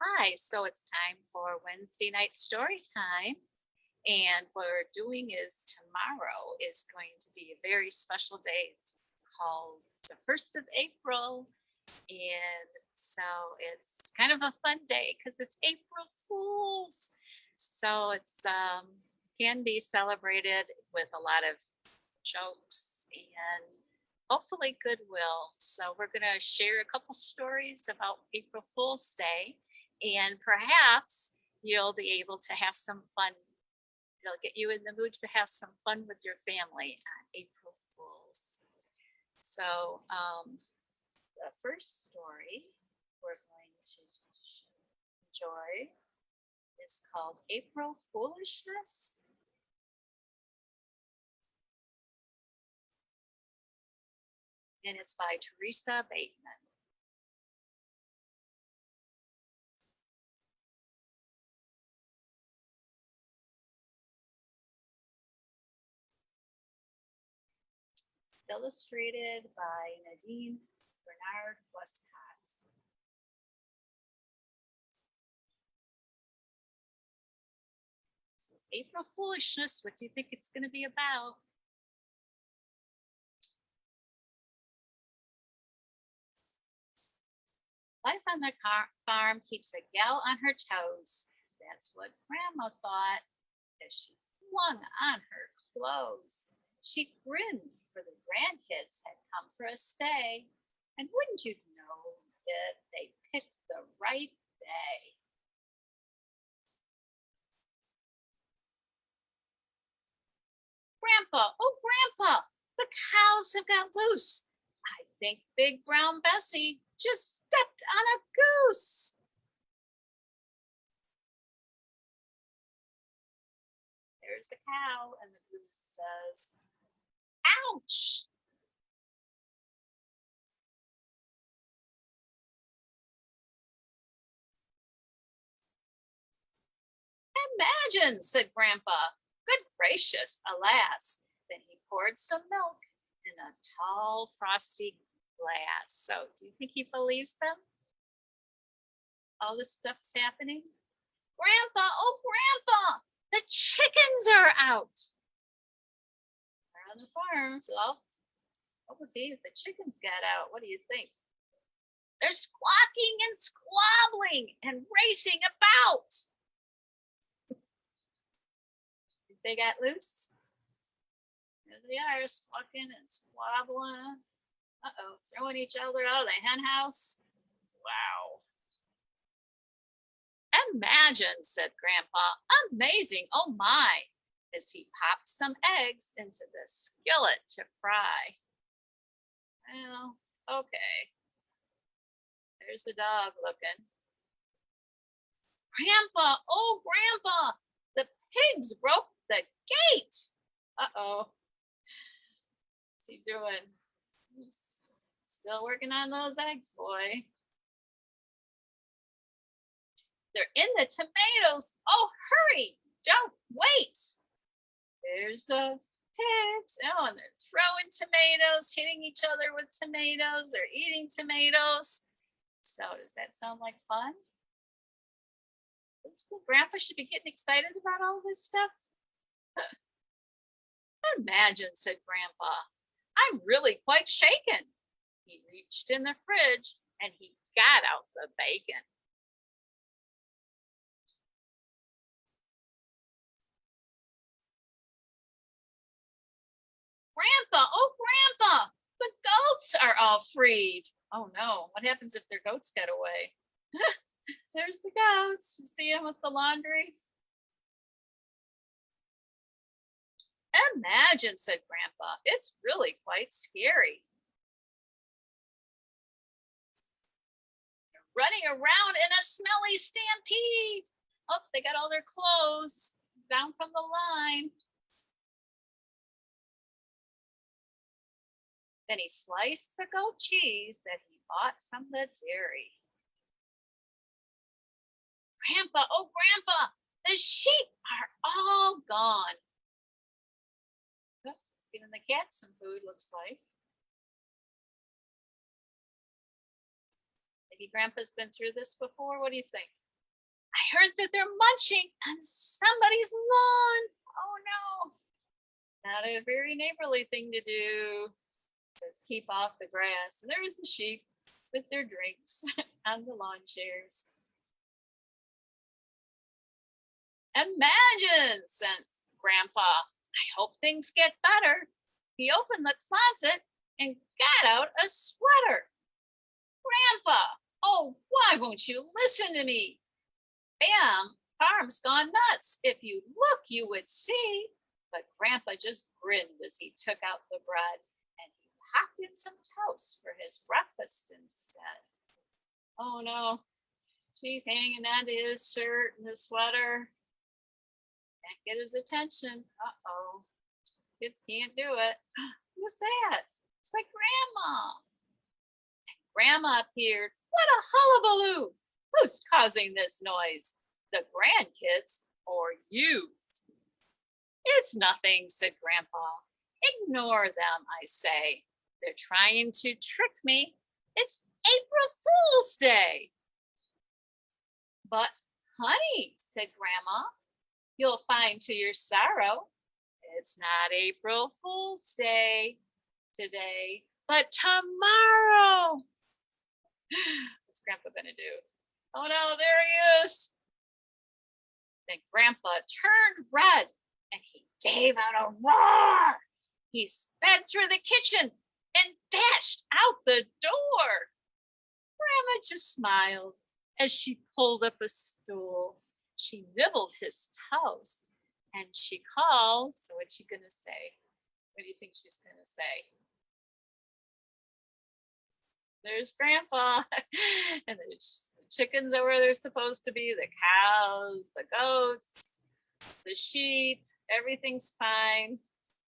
Hi, so it's time for Wednesday night story time. And what we're doing is tomorrow is going to be a very special day. It's called the 1st of April. And so it's kind of a fun day because it's April Fools. So it's can be celebrated with a lot of jokes and hopefully goodwill. So we're going to share a couple stories about April Fool's Day, and perhaps you'll be able to have some fun. It'll get you in the mood to have some fun with your family on April Fools. So the first story we're going to enjoy is called April Foolishness. And it's by Teresa Bateman. Illustrated by Nadine Bernard Westcott. So it's April Foolishness. What do you think it's going to be about? Life on the farm keeps a gal on her toes. That's what Grandma thought as she flung on her clothes. She grinned, for the grandkids had come for a stay. And wouldn't you know it, they picked the right day. Grandpa, oh Grandpa, the cows have got loose. I think Big Brown Bessie just stepped on a goose. There's the cow, and the goose says, ouch! Imagine, said Grandpa. Good gracious, alas. Then he poured some milk in a tall, frosty glass. So do you think he believes them? All this stuff's happening? Grandpa, oh Grandpa, the chickens are out. They're on the farm, so what would be if the chickens got out? What do you think? They're squawking and squabbling and racing about. They got loose. There they are, squawking and squabbling. Uh-oh, throwing each other out of the hen house. Wow. Imagine, said Grandpa. Amazing, oh my, as he popped some eggs into the skillet to fry. Well, okay. There's the dog looking. Grandpa, oh Grandpa, the pigs broke the gate. Uh-oh. What's he doing? He's still working on those eggs, boy. They're in the tomatoes. Oh, hurry. Don't wait. There's the pigs. Oh, and they're throwing tomatoes, hitting each other with tomatoes. They're eating tomatoes. So does that sound like fun? Grandpa should be getting excited about all this stuff. Imagine, said Grandpa. I'm really quite shaken. He reached in the fridge and he got out the bacon. Grandpa, oh Grandpa, the goats are all freed. Oh no, what happens if their goats get away? There's the goats. You see them with the laundry? Imagine, said Grandpa. It's really quite scary. They're running around in a smelly stampede. Oh, they got all their clothes down from the line. Then he sliced the goat cheese that he bought from the dairy. Grandpa, oh Grandpa, the sheep are all gone. Oh, it's giving the cat some food, looks like. Maybe Grandpa's been through this before. What do you think? I heard that they're munching on somebody's lawn. Oh no. Not a very neighborly thing to do. It says keep off the grass. And there's the sheep with their drinks on the lawn chairs. Imagine, says Grandpa. I hope things get better. He opened the closet and got out a sweater. Grandpa, oh, why won't you listen to me? Bam, Farm's gone nuts. If you look, you would see. But Grandpa just grinned as he took out the bread and he popped in some toast for his breakfast instead. Oh no, she's hanging onto his shirt and his sweater. Can't get his attention. Uh-oh. Kids can't do it. Who's that? It's like Grandma. Grandma appeared. What a hullabaloo! Who's causing this noise? The grandkids or you? It's nothing, said Grandpa. Ignore them, I say. They're trying to trick me. It's April Fool's Day. But, honey, said Grandma, you'll find to your sorrow it's not April Fool's Day today, but tomorrow. What's Grandpa gonna do? Oh no, there he is. Then Grandpa turned red and he gave out a roar. He sped through the kitchen and dashed out the door. Grandma just smiled as she pulled up a stool. She nibbled his toast and she called. So what's she gonna say? What do you think she's gonna say? There's Grandpa. And the chickens are where they're supposed to be, the cows, the goats, the sheep, everything's fine.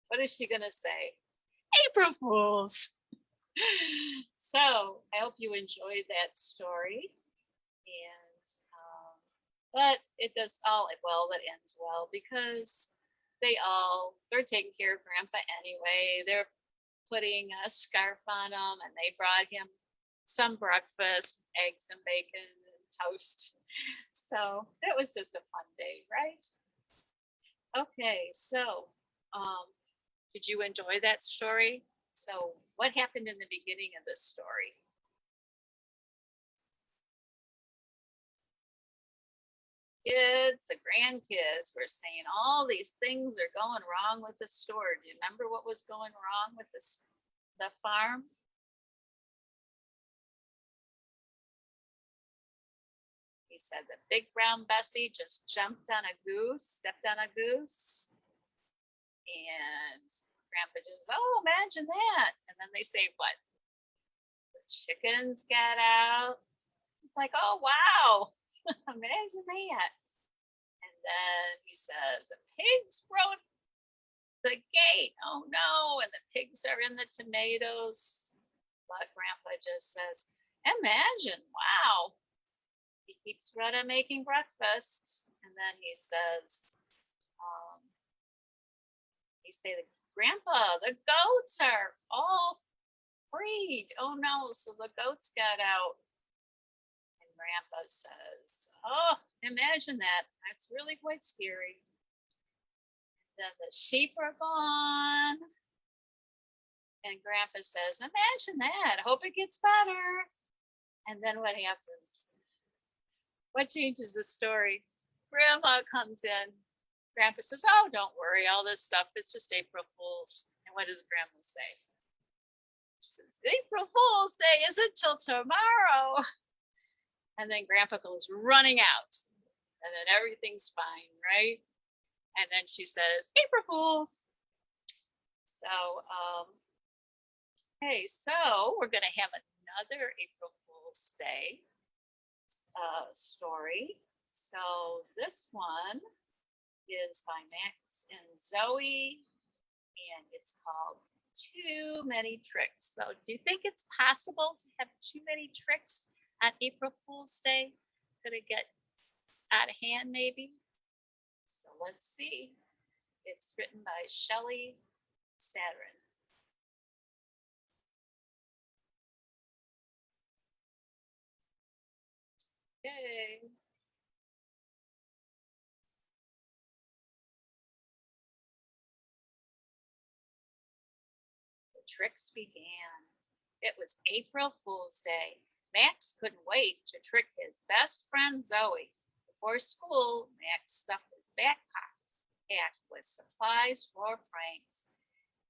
What is she gonna say? April Fools. So I hope you enjoyed that story. And but it does all well that ends well because they're taking care of Grandpa anyway. They're putting a scarf on him and they brought him some breakfast, eggs and bacon and toast. So it was just a fun day, right? Okay, so did you enjoy that story? So what happened in the beginning of this story? Kids, the grandkids were saying all these things are going wrong with the store. Do you remember what was going wrong with the farm? He said that big brown Bessie just jumped on a goose, stepped on a goose. And Grandpa just, oh, imagine that. And then they say, what? The chickens got out. It's like, oh, wow. Imagine that. And then he says, the pigs broke the gate. Oh no. And the pigs are in the tomatoes. But Grandpa just says, imagine, wow. He keeps Greta making breakfast. And then he says, Grandpa, the goats are all freed. Oh no. So the goats got out. Grandpa says, oh, imagine that. That's really quite scary. Then the sheep are gone. And Grandpa says, imagine that. Hope it gets better. And then what happens? What changes the story? Grandma comes in. Grandpa says, oh, don't worry. All this stuff, it's just April Fool's. And what does Grandma say? She says, April Fool's Day isn't till tomorrow. And then Grandpa goes running out. And then everything's fine, right? And then she says, April Fools. So, okay, so we're going to have another April Fool's Day story. So this one is by Max and Zoe, and it's called Too Many Tricks. So do you think it's possible to have too many tricks on April Fool's Day? Could it get out of hand maybe? So let's see. It's written by Shelley Sadrin. Okay. tricks began. It was April Fool's Day. Max couldn't wait to trick his best friend Zoe. Before school, Max stuffed his backpack packed with supplies for pranks.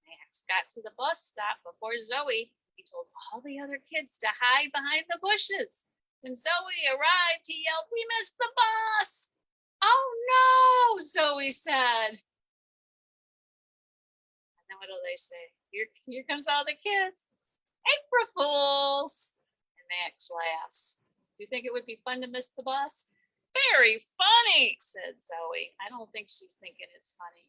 Max got to the bus stop before Zoe. He told all the other kids to hide behind the bushes. When Zoe arrived, he yelled, "We missed the bus!" "Oh no," Zoe said. And then what do they say? Here comes all the kids. "April Fools!" And Max laughs. "Do you think it would be fun to miss the bus?" "Very funny," said Zoe. I don't think she's thinking it's funny.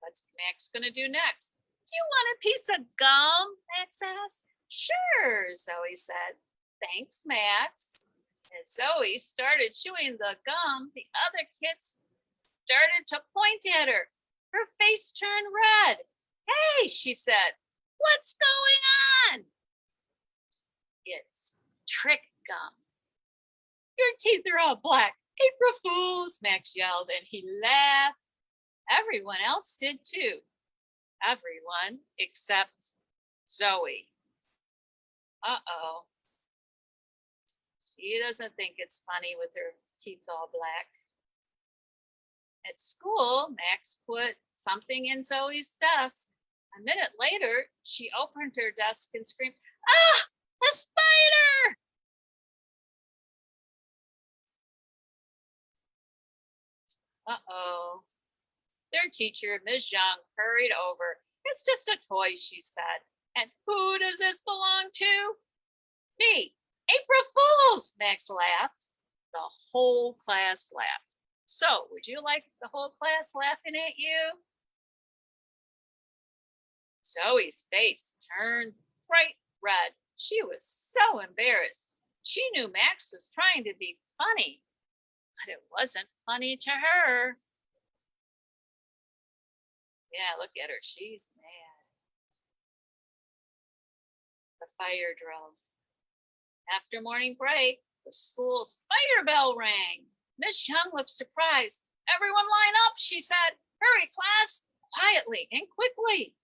What's Max going to do next? "Do you want a piece of gum?" Max asked. "Sure," Zoe said. "Thanks, Max." As Zoe started chewing the gum, the other kids started to point at her. Her face turned red. "Hey," she said, "what's going on?" "It's trick gum." "Your teeth are all black. April Fools," Max yelled, and he laughed. Everyone else did too. Everyone except Zoe. Uh-oh. She doesn't think it's funny with her teeth all black. At school, Max put something in Zoe's desk. A minute later, she opened her desk and screamed, "Ah, a spider!" Uh-oh. Their teacher, Ms. Young, hurried over. "It's just a toy," she said. "And who does this belong to?" "Me, April Fools," Max laughed. The whole class laughed. So, would you like the whole class laughing at you? Zoe's face turned bright red. She was so embarrassed. She knew Max was trying to be funny, but it wasn't funny to her. Yeah, look at her. She's mad. The fire drill. After morning break, the school's fire bell rang. Miss Young looked surprised. "Everyone line up," she said. "Hurry, class, quietly and quickly."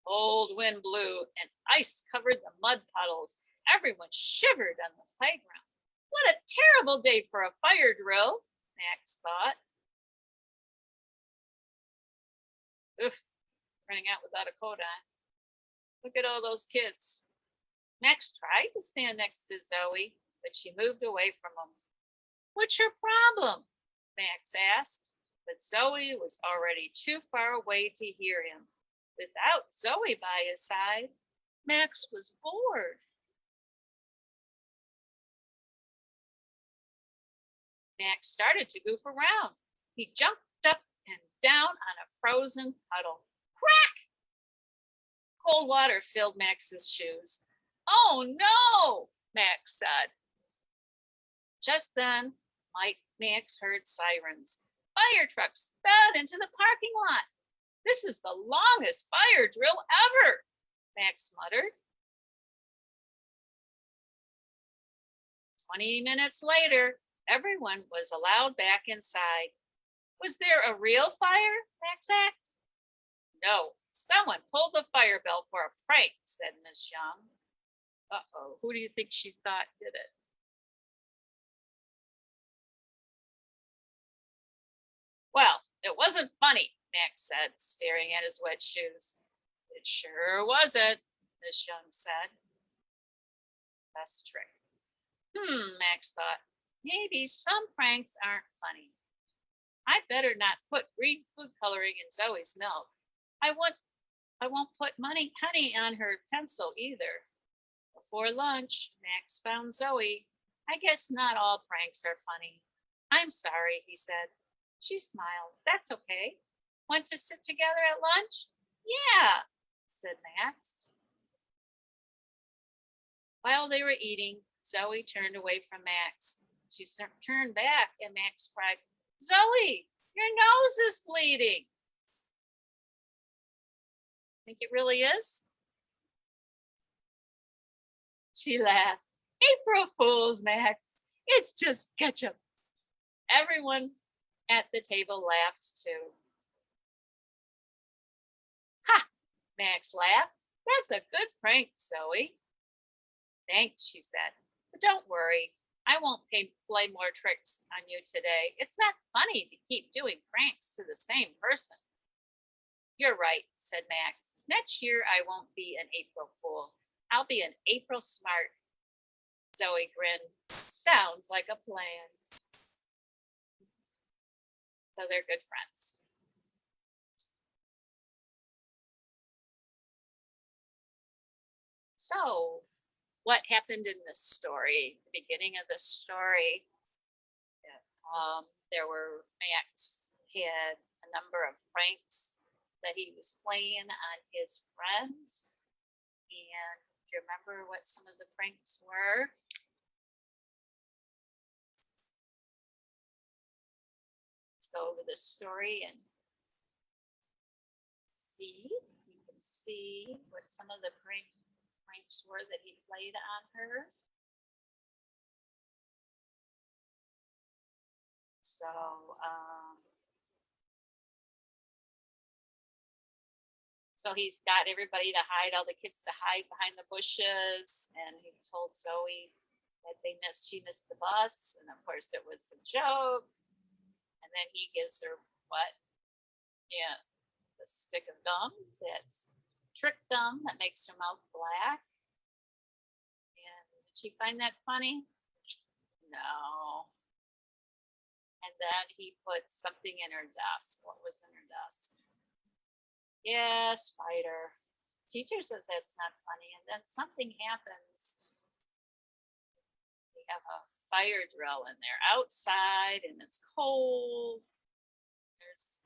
Cold wind blew and ice covered the mud puddles. Everyone shivered on the playground. What a terrible day for a fire drill, Max thought. Oof, running out without a coat on. Look at all those kids. Max tried to stand next to Zoe, but she moved away from him. "What's your problem?" Max asked, but Zoe was already too far away to hear him. Without Zoe by his side, Max was bored. Max started to goof around. He jumped up and down on a frozen puddle. Crack! Cold water filled Max's shoes. "Oh no," Max said. Just then, Max heard sirens. Fire trucks sped into the parking lot. "This is the longest fire drill ever," Max muttered. 20 minutes later, everyone was allowed back inside. "Was there a real fire?" Max asked. "No, someone pulled the fire bell for a prank," said Miss Young. Uh-oh, who do you think she thought did it? "Well, it wasn't funny," Max said, staring at his wet shoes. "It sure wasn't," Miss Young said. Best trick. Max thought. Maybe some pranks aren't funny. I'd better not put green food coloring in Zoe's milk. I won't put honey on her pencil either. Before lunch, Max found Zoe. "I guess not all pranks are funny." "I'm sorry," he said. She smiled. "That's okay. Want to sit together at lunch?" "Yeah," said Max. While they were eating, Zoe turned away from Max. She turned back and Max cried, "Zoe, your nose is bleeding." Think it really is? She laughed. "April Fools, Max. It's just ketchup." Everyone at the table laughed too. "Ha! Max laughed. That's a good prank, Zoe. Thanks, she said. But don't worry. I won't play more tricks on you today. It's not funny to keep doing pranks to the same person. You're right, said Max. Next year I won't be an April Fool. I'll be an April Smart. Zoe grinned. Sounds like a plan. So they're good friends. So, what happened in this story? The beginning of the story, there were Max had a number of pranks that he was playing on his friend. And do you remember what some of the pranks were? Let's go over the story and see. You can see what some of the pranks were that he played on her. So he's got everybody to hide, all the kids to hide behind the bushes, and he told Zoe that she missed the bus, and of course it was a joke. And then he gives her what? Yes, the stick of gum that's trick gum that makes her mouth black. And did she find that funny? No. And then he put something in her desk. What was in her desk? Yeah, spider. Teacher says that's not funny. And then something happens. We have a fire drill in there outside, and it's cold. There's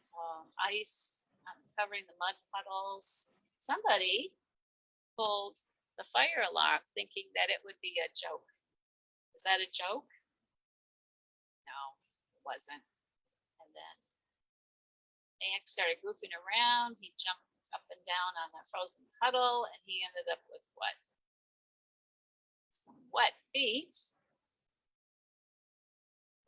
ice covering the mud puddles. Somebody pulled the fire alarm thinking that it would be a joke. Is that a joke? No, it wasn't. And then Max started goofing around. He jumped up and down on the frozen puddle, and he ended up with what? Some wet feet.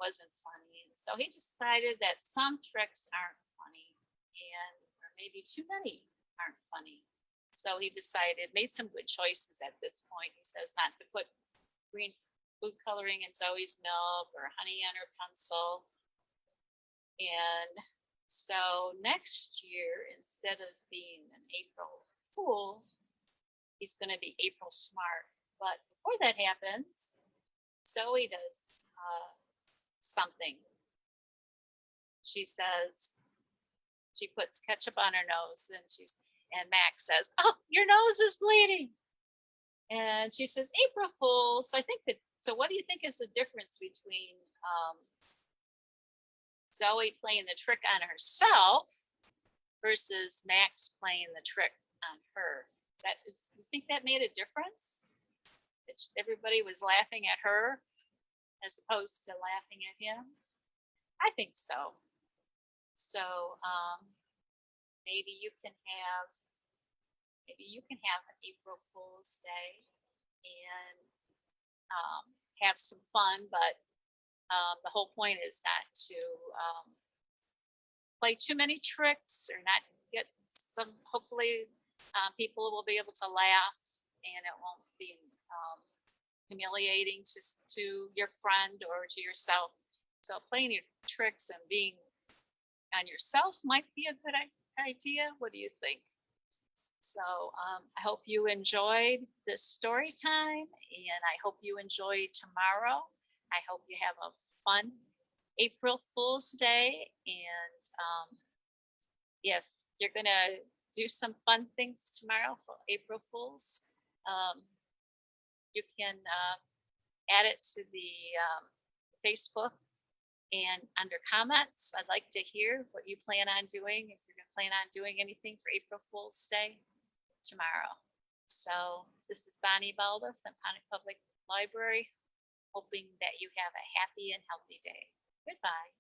Wasn't funny. So he decided that some tricks aren't funny, and or maybe too many aren't funny. So he made some good choices at this point. He says not to put green food coloring in Zoe's milk or honey on her pencil. And so next year, instead of being an April Fool, he's going to be April Smart. But before that happens, Zoe does something. She says, she puts ketchup on her nose, and Max says, "Oh, your nose is bleeding." And she says, "April Fool." So what do you think is the difference between Zoe playing the trick on herself versus Max playing the trick on her? You think that made a difference? That everybody was laughing at her as opposed to laughing at him? I think so. So maybe you can have an April Fool's Day and have some fun, but the whole point is not to play too many tricks or not get some. Hopefully, people will be able to laugh, and it won't be humiliating to your friend or to yourself. So playing your tricks and being on yourself might be a good idea. What do you think? So I hope you enjoyed this story time, and I hope you enjoy tomorrow. I hope you have a fun April Fool's Day, and if you're going to do some fun things tomorrow for April Fools, you can add it to the Facebook, and under comments, I'd like to hear what you plan on doing, if you're going to plan on doing anything for April Fool's Day tomorrow. So this is Bonnie Balda from Ponic Public Library, hoping that you have a happy and healthy day. Goodbye.